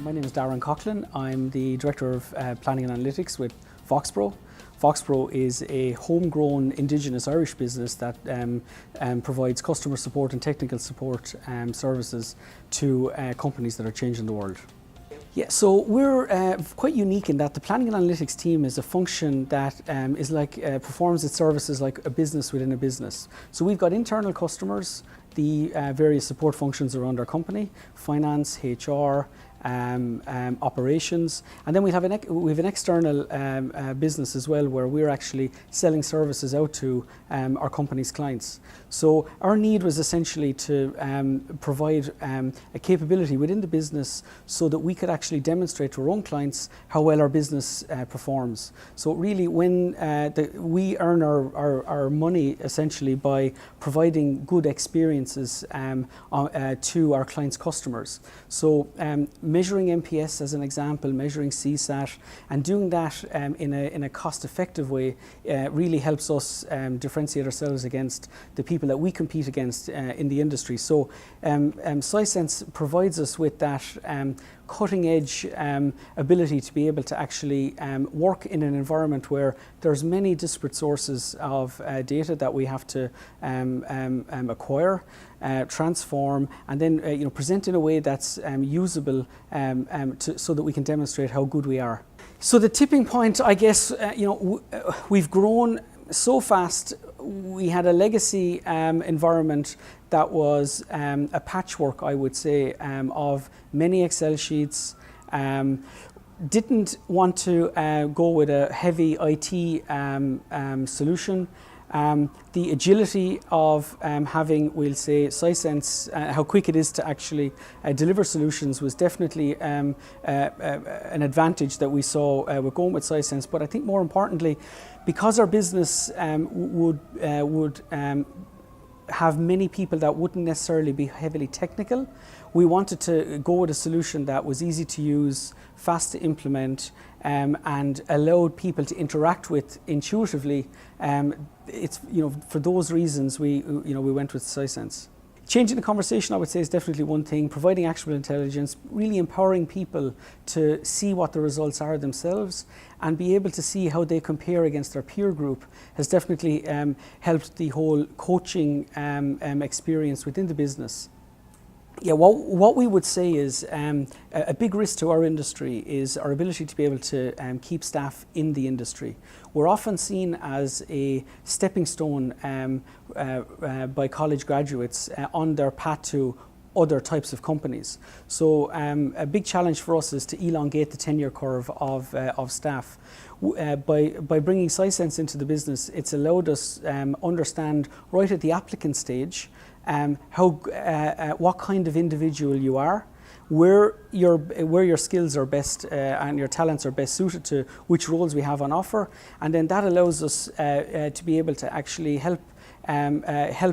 My name is Darren Coughlin. I'm the Director of Planning and Analytics with Voxpro. Voxpro is a homegrown Indigenous Irish business that provides customer support and technical support services to companies that are changing the world. Yeah, so we're quite unique in that the Planning and Analytics team is a function that performs its services like a business within a business. So we've got internal customers, the various support functions around our company, finance, HR, operations, and then we have an external business as well, where we're actually selling services out to our company's clients. So our need was essentially to provide a capability within the business so that we could actually demonstrate to our own clients how well our business performs. So really, when we earn our money essentially by providing good experiences to our clients' customers. So measuring NPS as an example, measuring CSAT, and doing that in a cost-effective way really helps us differentiate ourselves against the people that we compete against in the industry. So Sisense provides us with that cutting-edge ability to be able to actually work in an environment where there's many disparate sources of data that we have to acquire, transform, and then present in a way that's usable so that we can demonstrate how good we are. So the tipping point, I guess, we've grown so fast. We had a legacy environment that was a patchwork, I would say, of many Excel sheets. Didn't want to go with a heavy IT solution. The agility of having, we'll say, Sisense, how quick it is to actually deliver solutions was definitely an advantage that we saw with going with Sisense. But I think more importantly, because our business would have many people that wouldn't necessarily be heavily technical, we wanted to go with a solution that was easy to use, fast to implement, and allowed people to interact with intuitively. For those reasons we went with Sisense. Changing the conversation, I would say, is definitely one thing. Providing actionable intelligence, really empowering people to see what the results are themselves and be able to see how they compare against their peer group has definitely helped the whole coaching experience within the business. Yeah, what we would say is a big risk to our industry is our ability to be able to keep staff in the industry. We're often seen as a stepping stone by college graduates on their path to other types of companies. So a big challenge for us is to elongate the tenure curve of staff. By bringing Sisense into the business, it's allowed us understand right at the applicant stage what kind of individual you are, where your skills are best and your talents are best suited to which roles we have on offer, and then that allows us to be able to actually help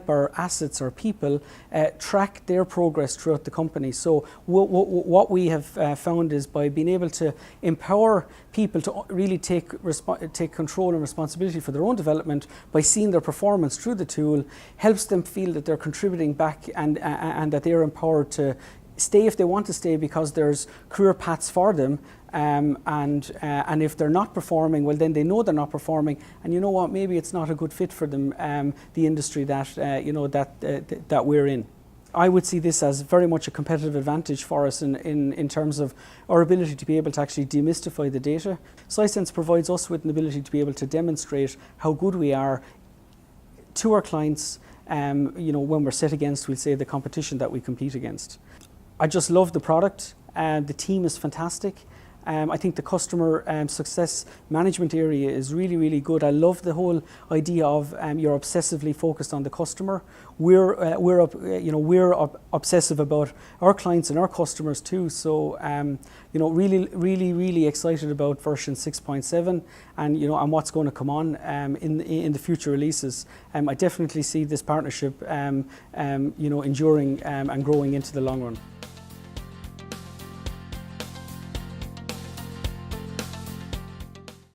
our assets or people track their progress throughout the company. So what we have found is by being able to empower people to really take control and responsibility for their own development by seeing their performance through the tool, helps them feel that they're contributing back and that they're empowered to stay if they want to stay, because there's career paths for them. And if they're not performing, well, then they know they're not performing, and you know what, maybe it's not a good fit for them, the industry that that we're in. I would see this as very much a competitive advantage for us in terms of our ability to be able to actually demystify the data. Sisense provides us with an ability to be able to demonstrate how good we are to our clients, when we're set against, we'll say, the competition that we compete against. I just love the product. The team is fantastic. I think the customer success management area is really, really good. I love the whole idea of you're obsessively focused on the customer. We're obsessive about our clients and our customers too. So really, really, really excited about version 6.7 and what's going to come on in the future releases. I definitely see this partnership enduring and growing into the long run.